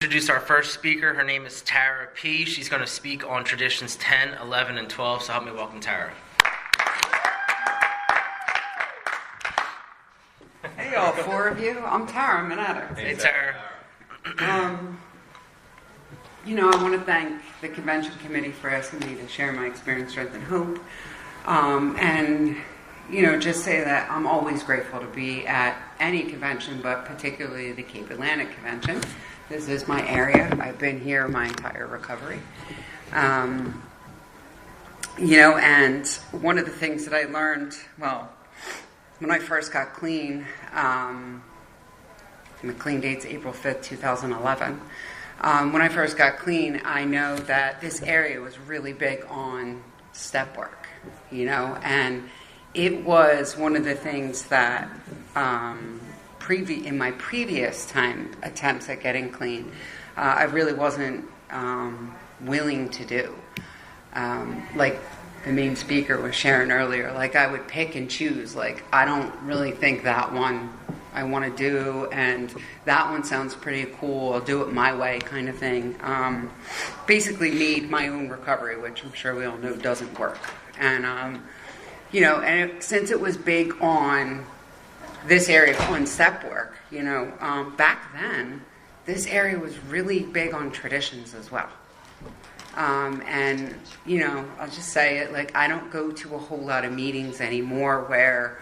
Introduce our first speaker. Her name is Tara P. She's going to speak on traditions 10, 11, and 12. So help me welcome Tara. Hey, all four of you. I'm Tara Minatter. Hey, Tara. I want to thank the convention committee for asking me to share my experience, strength, and hope. Just say that I'm always grateful to be at any convention, but particularly the Cape Atlantic Convention. This is my area. I've been here my entire recovery. And one of the things that I learned, when I first got clean, the clean date's April 5th, 2011. When I first got clean, I know that this area was really big on step work, and it was one of the things that in my previous attempts at getting clean, I really wasn't willing to do. Like the main speaker was sharing earlier, I would pick and choose. I don't really think that one I want to do, and that one sounds pretty cool. I'll do it my way, kind of thing. Basically, made my own recovery, which I'm sure we all know doesn't work. And since it was big on this area on step work, back then, this area was really big on traditions as well. I'll just say it, I don't go to a whole lot of meetings anymore where,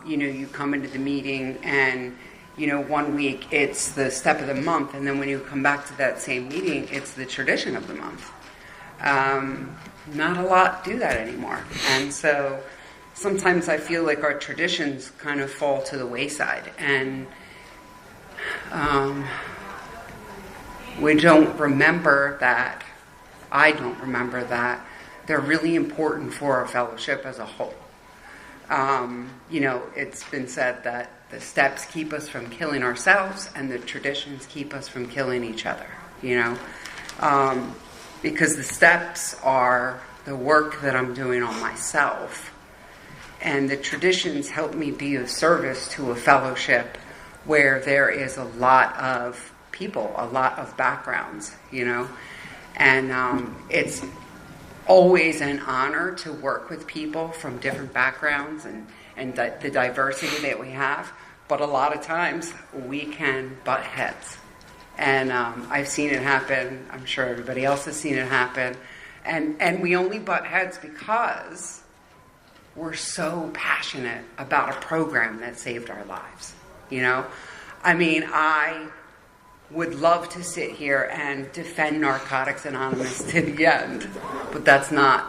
you come into the meeting and, 1 week it's the step of the month, and then when you come back to that same meeting, it's the tradition of the month. Not a lot do that anymore. And so sometimes I feel like our traditions kind of fall to the wayside, and we don't remember that. I don't remember that they're really important for our fellowship as a whole. It's been said that the steps keep us from killing ourselves, and the traditions keep us from killing each other. Because the steps are the work that I'm doing on myself, and the traditions help me be of service to a fellowship where there is a lot of people, a lot of backgrounds, and it's always an honor to work with people from different backgrounds and the diversity that we have, but a lot of times we can butt heads. And I've seen it happen. I'm sure everybody else has seen it happen. And we only butt heads because we're so passionate about a program that saved our lives. I would love to sit here and defend Narcotics Anonymous to the end, but that's not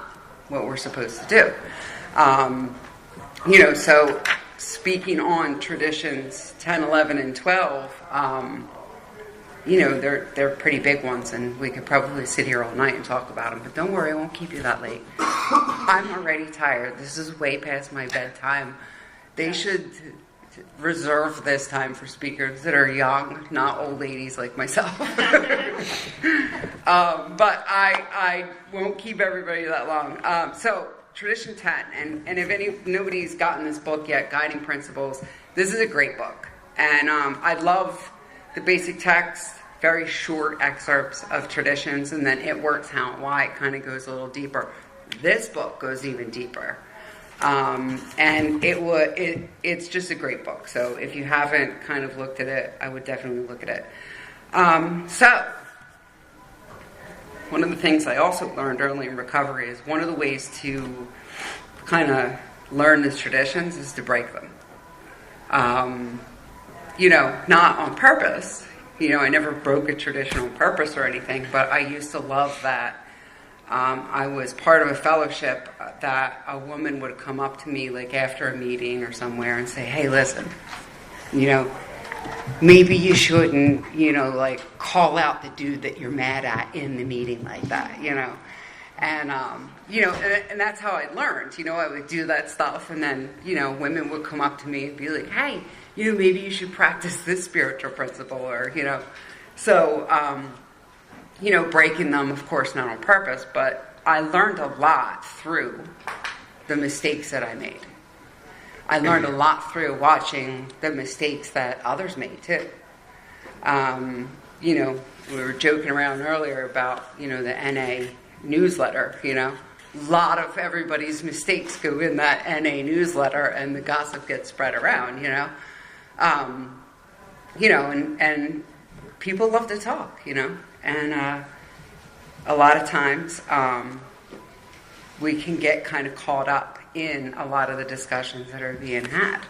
what we're supposed to do. So speaking on traditions 10, 11, and 12, they're pretty big ones, and we could probably sit here all night and talk about them, but don't worry, I won't keep you that late. I'm already tired. This is way past my bedtime. They should reserve this time for speakers that are young, not old ladies like myself. But I won't keep everybody that long. So Tradition 10, and if nobody's gotten this book yet, Guiding Principles, this is a great book. And I love the basic text, very short excerpts of traditions, and then it works how and why. It kind of goes a little deeper. This book goes even deeper. And it's just a great book. So if you haven't kind of looked at it, I would definitely look at it. So one of the things I also learned early in recovery is one of the ways to kind of learn these traditions is to break them. Not on purpose. I never broke a tradition on purpose or anything, but I used to love that. I was part of a fellowship that a woman would come up to me after a meeting or somewhere and say, hey, listen, maybe you shouldn't, call out the dude that you're mad at in the meeting like that, And, and that's how I learned, I would do that stuff, and then, women would come up to me and be like, hey, maybe you should practice this spiritual principle, or, So, breaking them, of course, not on purpose, but I learned a lot through the mistakes that I made. I learned a lot through watching the mistakes that others made, too. we were joking around earlier about, the NA newsletter, A lot of everybody's mistakes go in that NA newsletter and the gossip gets spread around, and people love to talk, and a lot of times we can get kind of caught up in a lot of the discussions that are being had.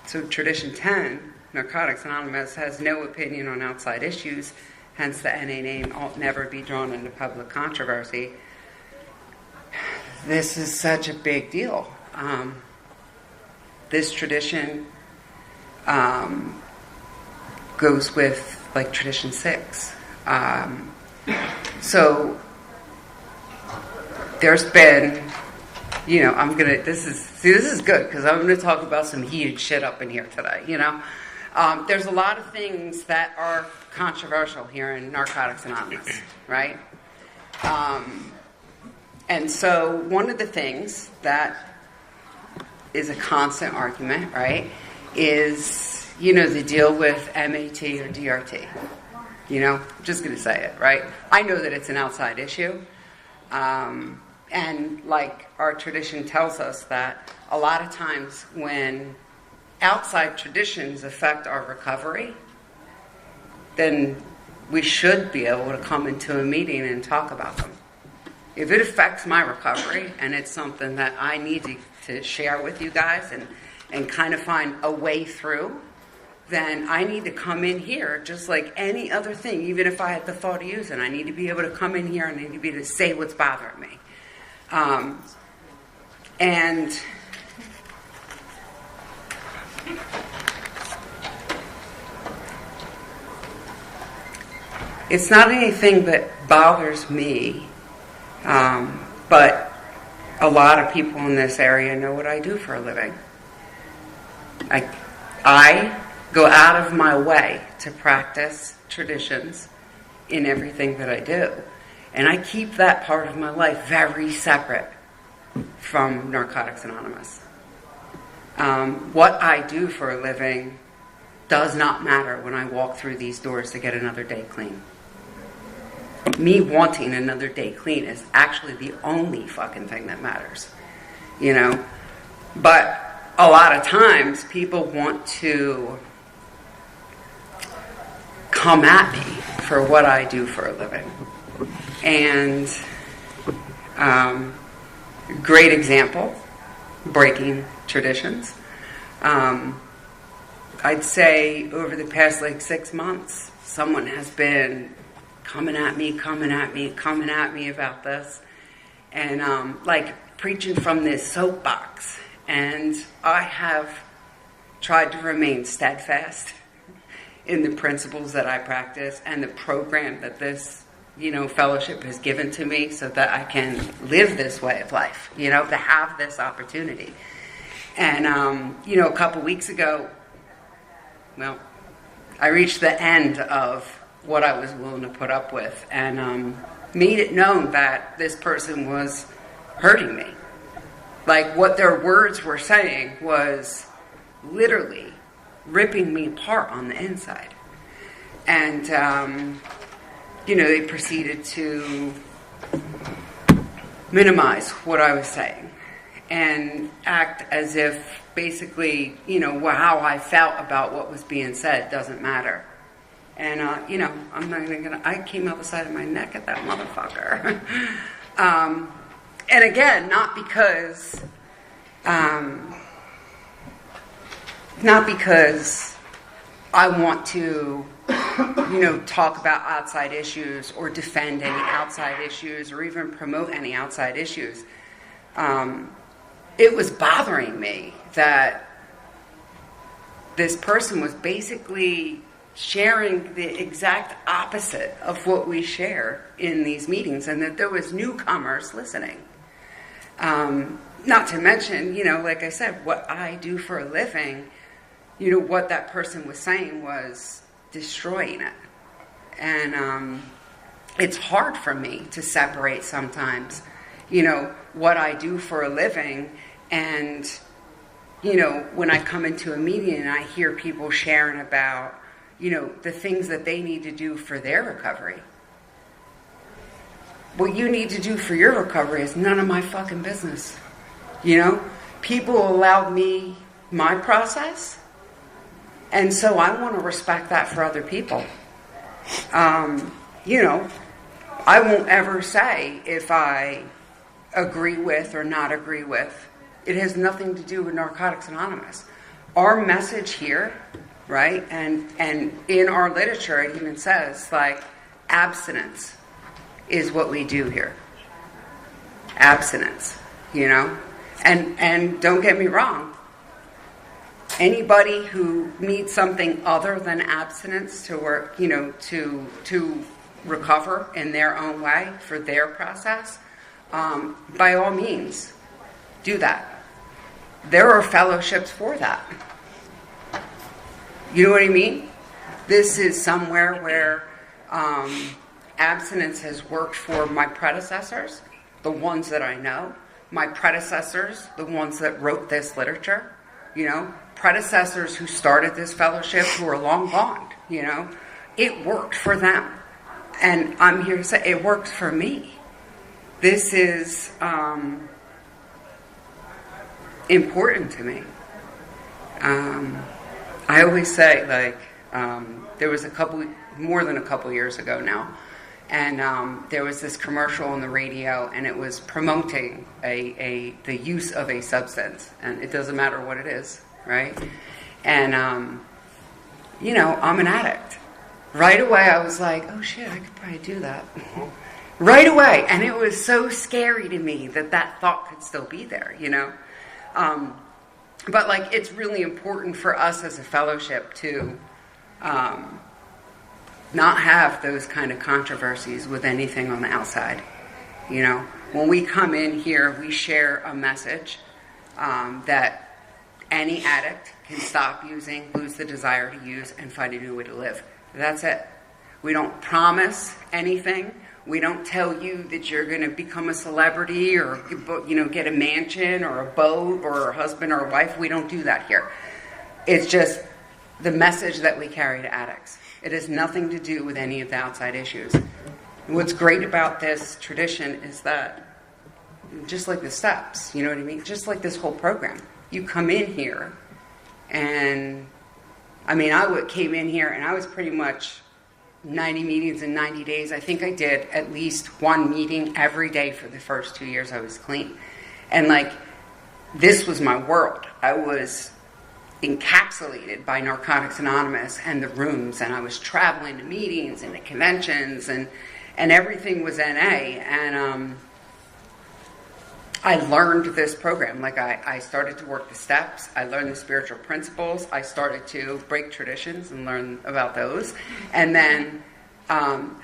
So Tradition 10, Narcotics Anonymous, has no opinion on outside issues, hence the NA name ought never be drawn into public controversy. This is such a big deal. This tradition goes with like Tradition 6. So there's been, this is good because I'm gonna talk about some heated shit up in here today. There's a lot of things that are controversial here in Narcotics Anonymous, right? And so one of the things that is a constant argument, right, is, the deal with MAT or DRT. I'm just going to say it, right? I know that it's an outside issue. And like our tradition tells us that a lot of times when outside traditions affect our recovery, then we should be able to come into a meeting and talk about them. If it affects my recovery and it's something that I need to share with you guys and kind of find a way through, then I need to come in here just like any other thing. Even if I had the thought of using, I need to be able to come in here and I need to be able to say what's bothering me. And it's not anything that bothers me, but a lot of people in this area know what I do for a living. I go out of my way to practice traditions in everything that I do. And I keep that part of my life very separate from Narcotics Anonymous. What I do for a living does not matter when I walk through these doors to get another day clean. Me wanting another day clean is actually the only fucking thing that matters. But a lot of times people want to come at me for what I do for a living. And great example, breaking traditions. I'd say over the past 6 months, someone has been coming at me about this. And preaching from this soapbox. And I have tried to remain steadfast in the principles that I practice and the program that this, fellowship has given to me so that I can live this way of life, to have this opportunity. And, a couple weeks ago, I reached the end of what I was willing to put up with and made it known that this person was hurting me. What their words were saying was literally ripping me apart on the inside. And, they proceeded to minimize what I was saying and act as if basically, how I felt about what was being said doesn't matter. And, I'm not even I came out the side of my neck at that motherfucker. And again, not because I want to, talk about outside issues or defend any outside issues or even promote any outside issues. It was bothering me that this person was basically sharing the exact opposite of what we share in these meetings and that there was newcomers listening. Not to mention, like I said, what I do for a living, what that person was saying was destroying it. And it's hard for me to separate sometimes, what I do for a living and, when I come into a meeting and I hear people sharing about, the things that they need to do for their recovery. What you need to do for your recovery is none of my fucking business. People allowed me my process, and so I want to respect that for other people. I won't ever say if I agree with or not agree with. It has nothing to do with Narcotics Anonymous. Our message here, right, and in our literature it even says, like, abstinence is what we do here. Abstinence, And don't get me wrong, anybody who needs something other than abstinence to work, to recover in their own way for their process, by all means, do that. There are fellowships for that. You know what I mean? This is somewhere where abstinence has worked for my predecessors, the ones that I know. My predecessors, the ones that wrote this literature, predecessors who started this fellowship who are long gone, it worked for them. And I'm here to say it works for me. This is important to me. I always say, there was more than a couple years ago now, and there was this commercial on the radio, and it was promoting the use of a substance, and it doesn't matter what it is, right? And I'm an addict. Right away, I was like, oh shit, I could probably do that. Right away, and it was so scary to me that thought could still be there, But it's really important for us as a fellowship to not have those kind of controversies with anything on the outside. When we come in here, we share a message that any addict can stop using, lose the desire to use, and find a new way to live. That's it. We don't promise anything. We don't tell you that you're going to become a celebrity or, get a mansion or a boat or a husband or a wife. We don't do that here. It's just the message that we carry to addicts. It has nothing to do with any of the outside issues. And what's great about this tradition is that, just like the steps, you know what I mean? Just like this whole program. You come in here and, I came in here and I was pretty much 90 meetings in 90 days. I think I did at least one meeting every day for the first 2 years I was clean. And this was my world. I was encapsulated by Narcotics Anonymous and the rooms, and I was traveling to meetings and to conventions, and everything was NA. And I learned this program. I started to work the steps. I learned the spiritual principles. I started to break traditions and learn about those. And then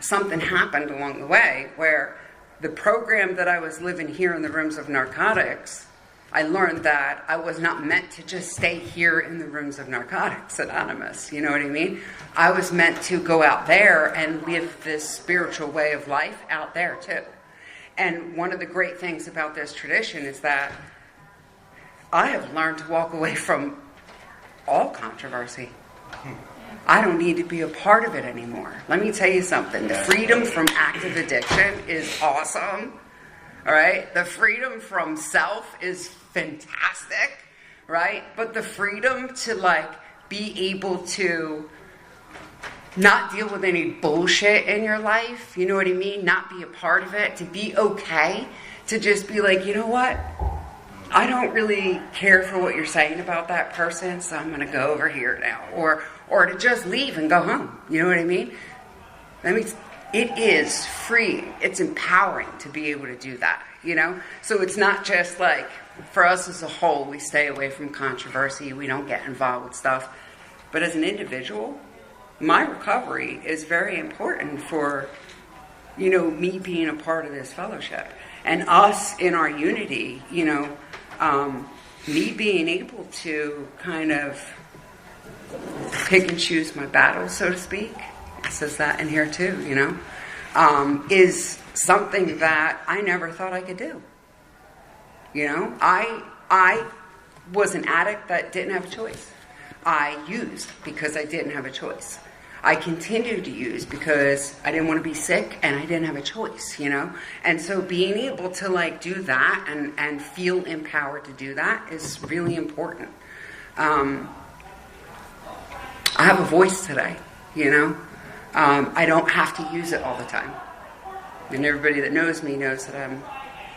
something happened along the way where the program that I was living here in the rooms of narcotics, I learned that I was not meant to just stay here in the rooms of Narcotics Anonymous. You know what I mean? I was meant to go out there and live this spiritual way of life out there too. And one of the great things about this tradition is that I have learned to walk away from all controversy. I don't need to be a part of it anymore. Let me tell you something. The freedom from active addiction is awesome. All right? The freedom from self is fantastic. Right? But the freedom to be able to not deal with any bullshit in your life, you know what I mean? Not be a part of it, to be okay, to just be like, you know what? I don't really care for what you're saying about that person, so I'm going to go over here now. Or to just leave and go home, you know what I mean? It is freeing. It's empowering to be able to do that, So it's not just for us as a whole, we stay away from controversy, we don't get involved with stuff. But as an individual, my recovery is very important for, me being a part of this fellowship. And us in our unity, me being able to kind of pick and choose my battles, so to speak, it says that in here too, is something that I never thought I could do. I was an addict that didn't have a choice. I used because I didn't have a choice. I continued to use because I didn't want to be sick and I didn't have a choice, you know? And so being able to like do that and feel empowered to do that is really important. I have a voice today, you know? I don't have to use it all the time. And everybody that knows me knows that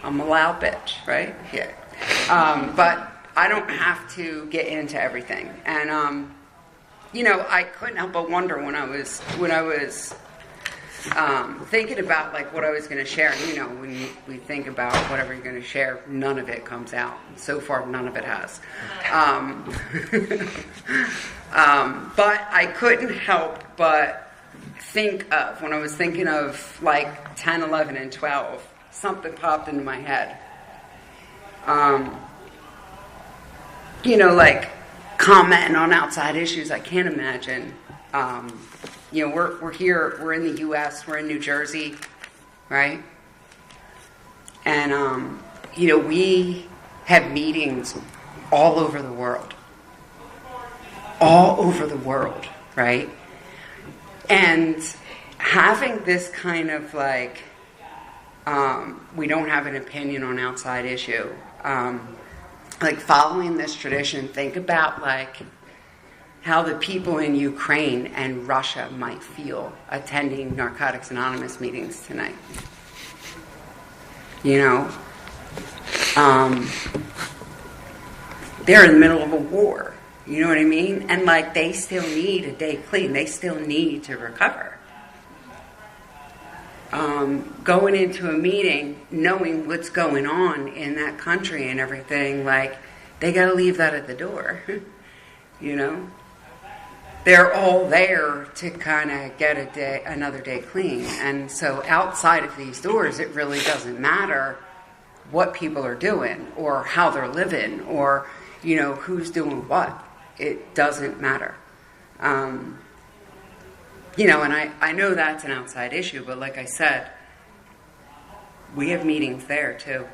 I'm a loud bitch, right? Yeah. But I don't have to get into everything. And, you know, I couldn't help but wonder when I was thinking about like what I was going to share. You know, when we think about whatever you're going to share, none of it comes out. So far, none of it has. But I couldn't help but think of, when I was thinking of like 10, 11, and 12, something popped into my head. You know, like commenting on outside issues. I can't imagine. You know, we're here, we're in the U.S., we're in New Jersey, right? And, you know, we have meetings all over the world. All over the world, right? And having this kind of like, we don't have an opinion on outside issue, like following this tradition, think about like how the people in Ukraine and Russia might feel attending Narcotics Anonymous meetings tonight. You know, they're in the middle of a war. You know what I mean? And like they still need a day clean. They still need to recover. Going into a meeting, knowing what's going on in that country and everything, like they got to leave that at the door. You know, they're all there to kind of get another day clean. And so outside of these doors, it really doesn't matter what people are doing or how they're living or, you know, who's doing what. It doesn't matter. You know, and I know that's an outside issue, but like I said, we have meetings there too.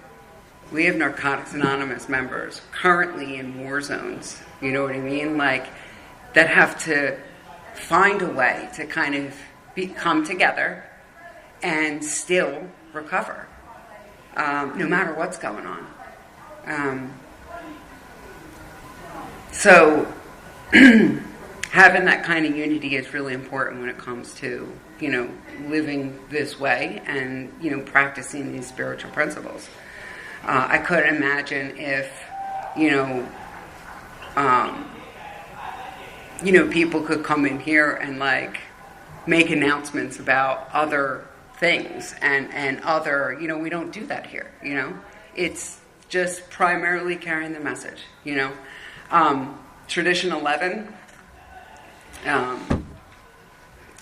We have Narcotics Anonymous members currently in war zones, you know what I mean? Like, that have to find a way to kind of come together and still recover, no matter what's going on. So having that kind of unity is really important when it comes to, you know, living this way and, you know, practicing these spiritual principles. I couldn't imagine if, you know, people could come in here and like make announcements about other things and other, you know, we don't do that here, you know. It's just primarily carrying the message, you know. Tradition 11,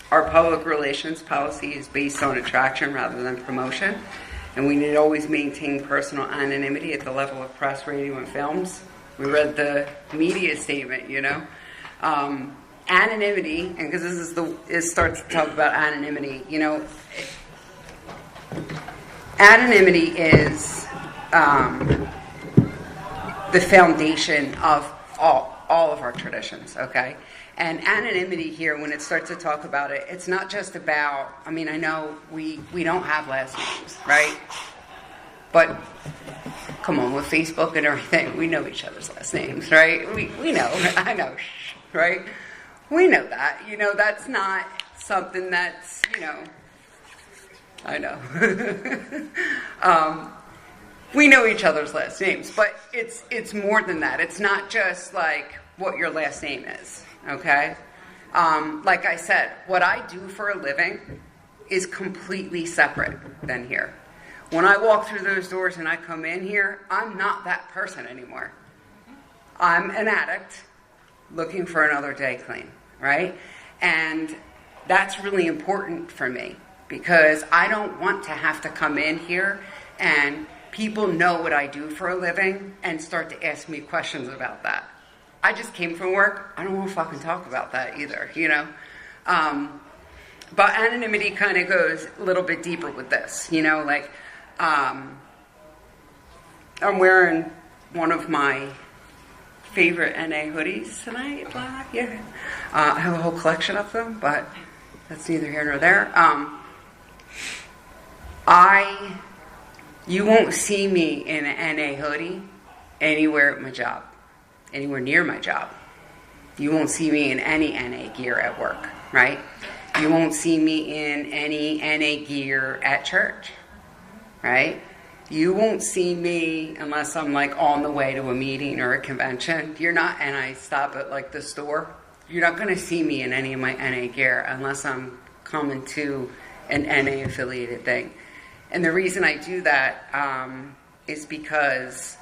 our public relations policy is based on attraction rather than promotion, and we need to always maintain personal anonymity at the level of press, radio, and films. We read the media statement, you know. Anonymity, and because it starts to talk about anonymity, you know, anonymity is the foundation of all of our traditions, okay? And anonymity here, when it starts to talk about it, it's not just about, I mean, I know we don't have last names, right? But, come on, with Facebook and everything, we know each other's last names, right? We know, I know, right? We know that, you know, that's not something that's, you know, I know. We know each other's last names, but it's more than that. It's not just like what your last name is, okay? Like I said, what I do for a living is completely separate than here. When I walk through those doors and I come in here, I'm not that person anymore. I'm an addict looking for another day clean, right? And that's really important for me because I don't want to have to come in here and people know what I do for a living and start to ask me questions about that. I just came from work. I don't want to fucking talk about that either, you know? But anonymity kind of goes a little bit deeper with this, you know? Like, I'm wearing one of my favorite NA hoodies tonight. Blah, yeah. I have a whole collection of them, but that's neither here nor there. You won't see me in an NA hoodie anywhere at my job, anywhere near my job. You won't see me in any NA gear at work, right? You won't see me in any NA gear at church, right? You won't see me unless I'm like on the way to a meeting or a convention. You're not, and I stop at like the store. You're not going to see me in any of my NA gear unless I'm coming to an NA affiliated thing. And the reason I do that is because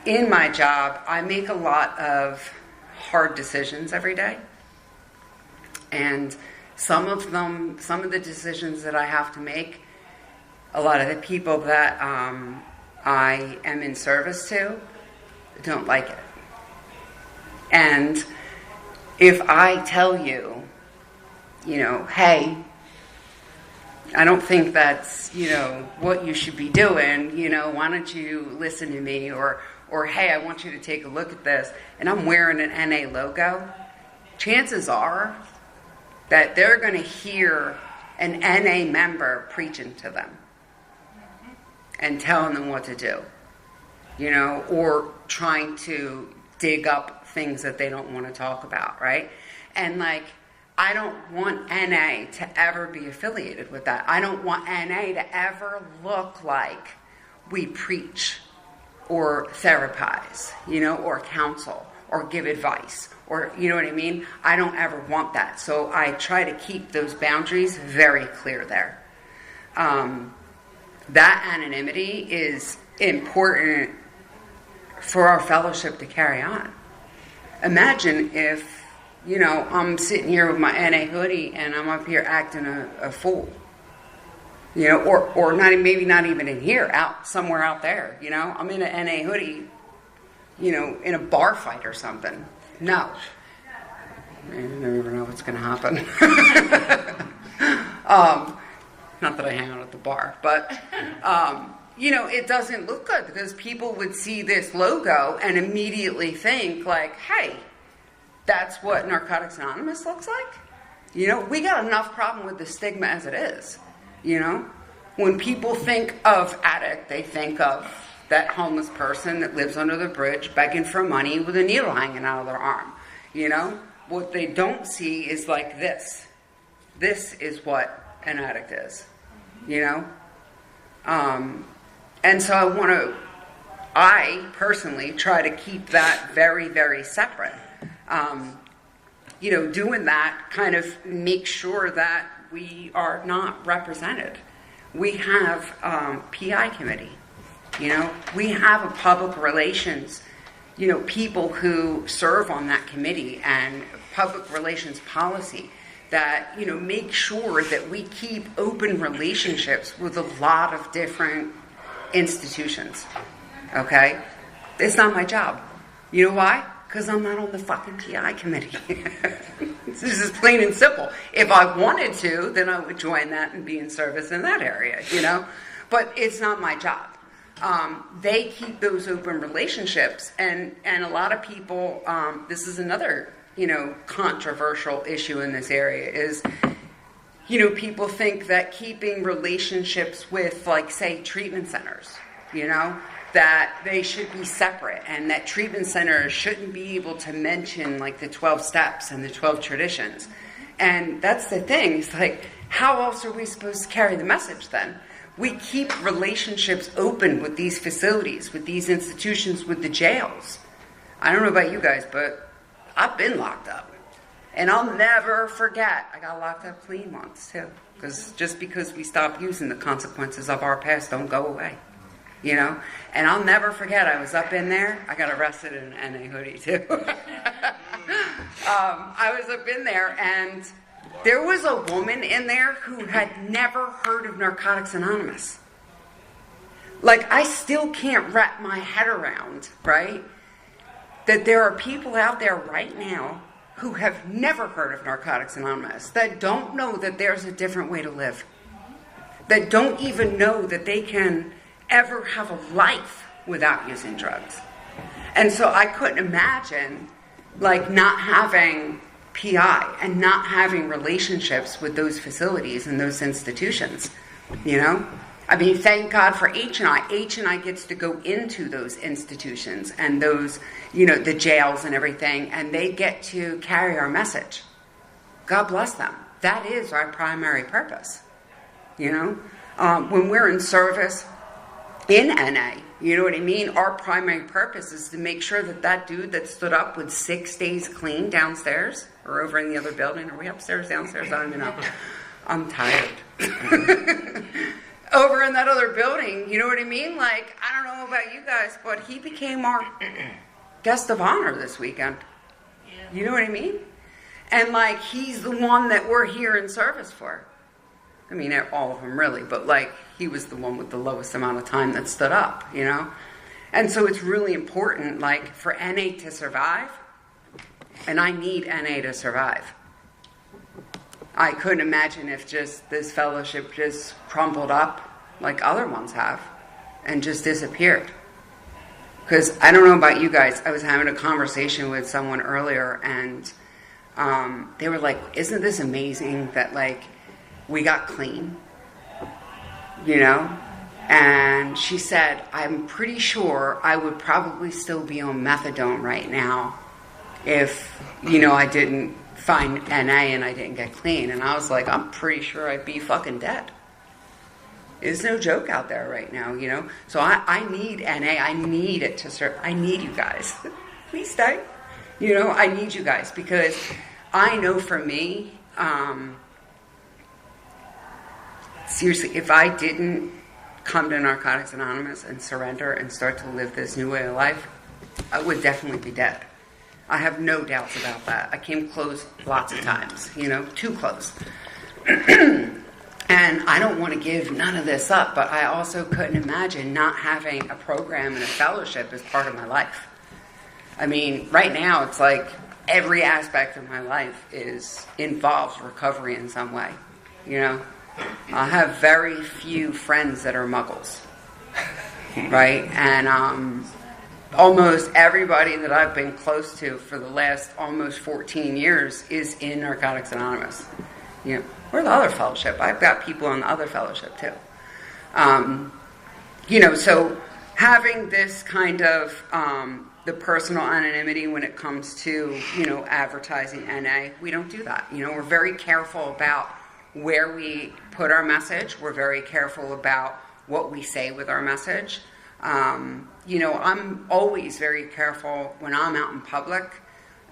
in my job, I make a lot of hard decisions every day. And some of the decisions that I have to make, a lot of the people that I am in service to don't like it. And if I tell you, hey, I don't think that's, what you should be doing, why don't you listen to me? Or hey, I want you to take a look at this, and I'm wearing an NA logo, chances are that they're going to hear an NA member preaching to them and telling them what to do, or trying to dig up things that they don't want to talk about, right? And I don't want NA to ever be affiliated with that. I don't want NA to ever look like we preach or therapize, or counsel or give advice, or, you know what I mean? I don't ever want that. So I try to keep those boundaries very clear there. That anonymity is important for our fellowship to carry on. Imagine if, I'm sitting here with my NA hoodie and I'm up here acting a fool. Or maybe not even in here, somewhere out there, I'm in an NA hoodie, in a bar fight or something. No. I never know what's going to happen. Not that I hang out at the bar, but, it doesn't look good because people would see this logo and immediately think hey, that's what Narcotics Anonymous looks like. We got enough problem with the stigma as it is. When people think of addict, they think of that homeless person that lives under the bridge begging for money with a needle hanging out of their arm. What they don't see is this. This is what an addict is. And so I personally try to keep that very, very separate. Doing that kind of makes sure that we are not represented. We have PI committee, we have a public relations, people who serve on that committee and public relations policy that, make sure that we keep open relationships with a lot of different institutions, okay? It's not my job. You know why? Because I'm not on the fucking PI committee. This is plain and simple. If I wanted to, then I would join that and be in service in that area, But it's not my job. They keep those open relationships, and a lot of people, this is another, controversial issue in this area is, people think that keeping relationships with, say, treatment centers, that they should be separate and that treatment centers shouldn't be able to mention the 12 steps and the 12 traditions. And that's the thing. It's how else are we supposed to carry the message then? We keep relationships open with these facilities, with these institutions, with the jails. I don't know about you guys, but I've been locked up. And I'll never forget, I got locked up clean once too. Just because we stop using the consequences of our past don't go away. And I'll never forget, I was up in there. I got arrested in an NA hoodie too. I was up in there, and there was a woman in there who had never heard of Narcotics Anonymous. I still can't wrap my head around, right, that there are people out there right now who have never heard of Narcotics Anonymous, that don't know that there's a different way to live, that don't even know that they can ever have a life without using drugs. And so I couldn't imagine, like, not having PI and not having relationships with those facilities and those institutions, you know? I mean, thank God for H&I. H&I gets to go into those institutions and those, you know, the jails and everything, and they get to carry our message. God bless them. That is our primary purpose, you know? When we're in service in NA, you know what I mean? Our primary purpose is to make sure that that dude that stood up with 6 days clean downstairs or over in the other building, are we upstairs, downstairs? I don't even know. I'm tired. Over in that other building, you know what I mean? Like, I don't know about you guys, but he became our guest of honor this weekend. You know what I mean? And like, he's the one that we're here in service for. I mean, all of them really, but like, he was the one with the lowest amount of time that stood up, you know? And so it's really important, like, for NA to survive, and I need NA to survive. I couldn't imagine if just this fellowship just crumpled up like other ones have and just disappeared. Because I don't know about you guys, I was having a conversation with someone earlier, and they were like, isn't this amazing that, like, we got clean, you know? And she said, I'm pretty sure I would probably still be on methadone right now if, you know, I didn't find NA and I didn't get clean. And I was like, I'm pretty sure I'd be fucking dead. There's no joke out there right now, you know? So I need NA. I need it to serve. I need you guys. Please stay. You know, I need you guys because I know for me, seriously, if I didn't come to Narcotics Anonymous and surrender and start to live this new way of life, I would definitely be dead. I have no doubts about that. I came close lots of times, you know, too close. And I don't want to give none of this up, but I also couldn't imagine not having a program and a fellowship as part of my life. I mean, right now it's like every aspect of my life involves recovery in some way, you know? I have very few friends that are muggles, right? And almost everybody that I've been close to for the last almost 14 years is in Narcotics Anonymous. You know, or the other fellowship. I've got people in the other fellowship too. You know, so having this kind of the personal anonymity when it comes to, you know, advertising NA, we don't do that. You know, we're very careful about where we put our message. We're very careful about what we say with our message. You know, I'm always very careful when I'm out in public.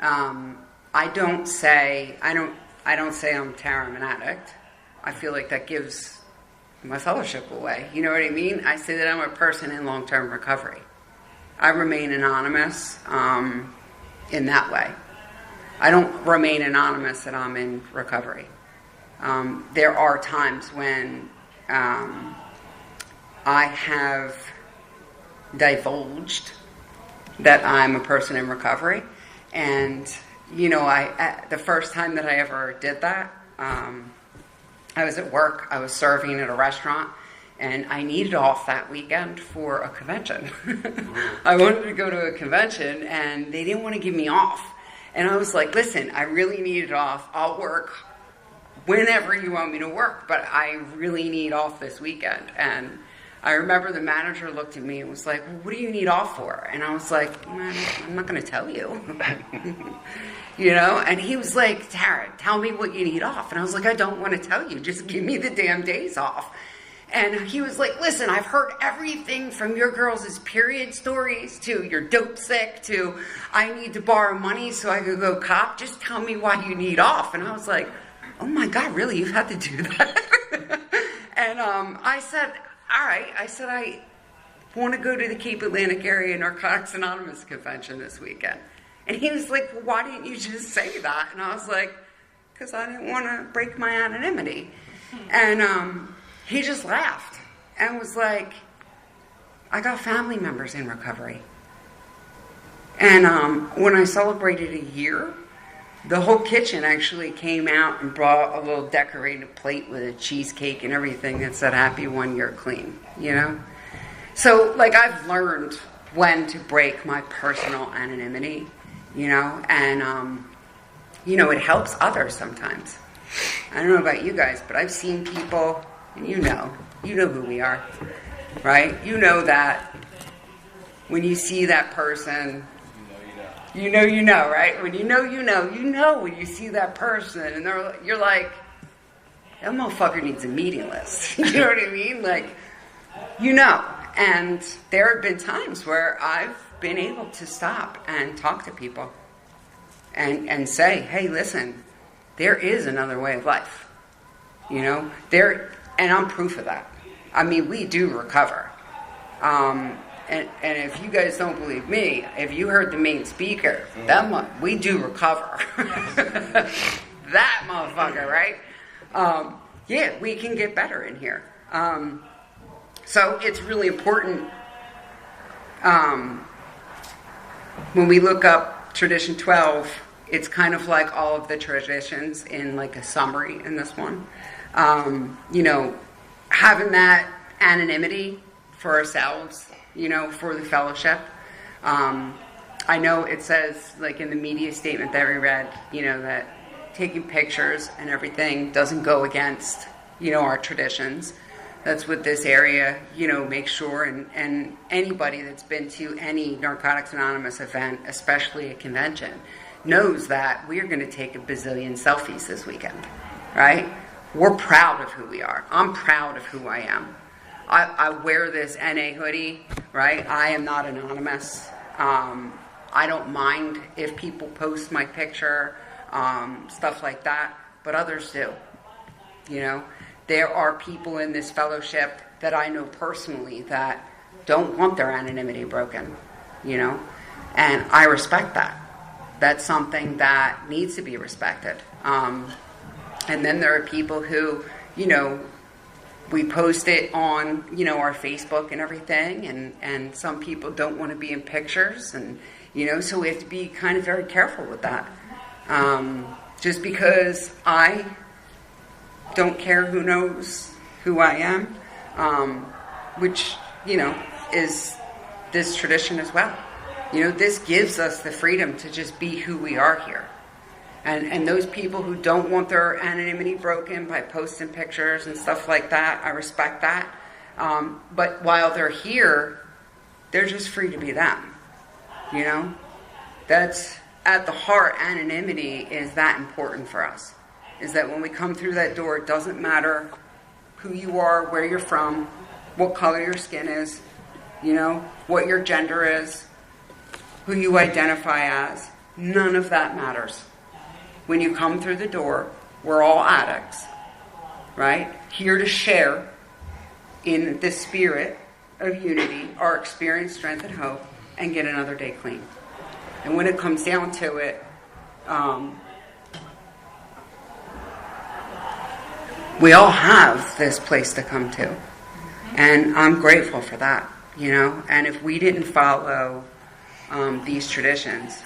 I don't say I'm Tara, I'm an addict. I feel like that gives my fellowship away. You know what I mean? I say that I'm a person in long-term recovery. I remain anonymous in that way. I don't remain anonymous that I'm in recovery. There are times when I have divulged that I'm a person in recovery, and you know, the first time that I ever did that, I was at work. I was serving at a restaurant, and I needed off that weekend for a convention. I wanted to go to a convention, and they didn't want to give me off. And I was like, listen, I really need it off. I'll work whenever you want me to work, but I really need off this weekend. And I remember the manager looked at me and was like, well, what do you need off for? And I was like, man, I'm not going to tell you. You know? And he was like, Tara, tell me what you need off. And I was like, I don't want to tell you. Just give me the damn days off. And he was like, listen, I've heard everything from your girls' period stories to you're dope sick to I need to borrow money so I could go cop. Just tell me why you need off. And I was like, oh my God, really? You've had to do that? And I said, all right. I said, I want to go to the Cape Atlantic Area Narcotics Anonymous convention this weekend. And he was like, well, why didn't you just say that? And I was like, because I didn't want to break my anonymity. And he just laughed and was like, I got family members in recovery. And when I celebrated a year, the whole kitchen actually came out and brought a little decorated plate with a cheesecake and everything that said happy 1 year clean, you know? So, like, I've learned when to break my personal anonymity, and it helps others sometimes. I don't know about you guys, but I've seen people, and you know who we are, right? You know that when you see that person, you know, right? When you know when you see that person, and you're like, that motherfucker needs a meeting list. You know what I mean? Like, and there have been times where I've been able to stop and talk to people and say, hey, listen, there is another way of life. And I'm proof of that. I mean, we do recover. And if you guys don't believe me, if you heard the main speaker, we do recover. That motherfucker, right? Yeah, we can get better in here. So it's really important when we look up Tradition 12, it's kind of like all of the traditions in like a summary in this one. Having that anonymity for ourselves, for the fellowship. I know it says, like in the media statement that we read, that taking pictures and everything doesn't go against, our traditions. That's what this area, makes sure, and anybody that's been to any Narcotics Anonymous event, especially a convention, knows that we're going to take a bazillion selfies this weekend, right? We're proud of who we are. I'm proud of who I am. I wear this NA hoodie, right? I am not anonymous. I don't mind if people post my picture, stuff like that, but others do, There are people in this fellowship that I know personally that don't want their anonymity broken, and I respect that. That's something that needs to be respected. And then there are people who, we post it on, our Facebook and everything, and some people don't want to be in pictures, and, so we have to be kind of very careful with that. Just because I don't care who knows who I am, which, is this tradition as well. This gives us the freedom to just be who we are here. And those people who don't want their anonymity broken by posting pictures and stuff like that, I respect that. But while they're here, they're just free to be them. That's at the heart, anonymity is that important for us. Is that when we come through that door, it doesn't matter who you are, where you're from, what color your skin is, what your gender is, who you identify as. None of that matters. When you come through the door, we're all addicts, right? Here to share in the spirit of unity, our experience, strength, and hope, and get another day clean. And when it comes down to it, we all have this place to come to. And I'm grateful for that, And if we didn't follow these traditions,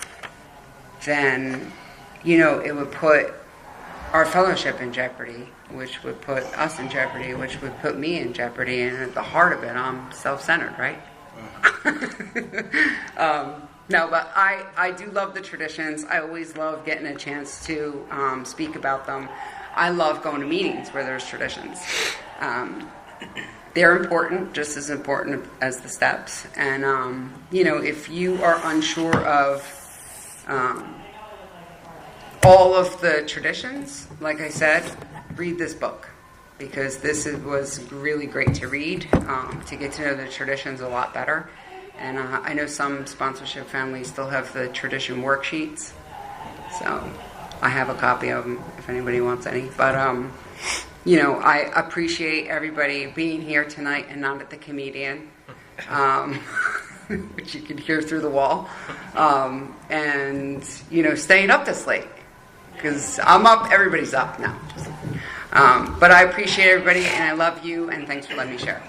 then, it would put our fellowship in jeopardy, which would put us in jeopardy, which would put me in jeopardy. And at the heart of it, I'm self-centered, right? No, but I do love the traditions. I always love getting a chance to speak about them. I love going to meetings where there's traditions. They're important, just as important as the steps. And, if you are unsure of all of the traditions, like I said, read this book. Because was really great to read, to get to know the traditions a lot better. And I know some sponsorship families still have the tradition worksheets. So I have a copy of them if anybody wants any. But, I appreciate everybody being here tonight and not at the comedian, which you can hear through the wall. And, staying up this late. Because I'm up, everybody's up now. But I appreciate everybody, and I love you, and thanks for letting me share.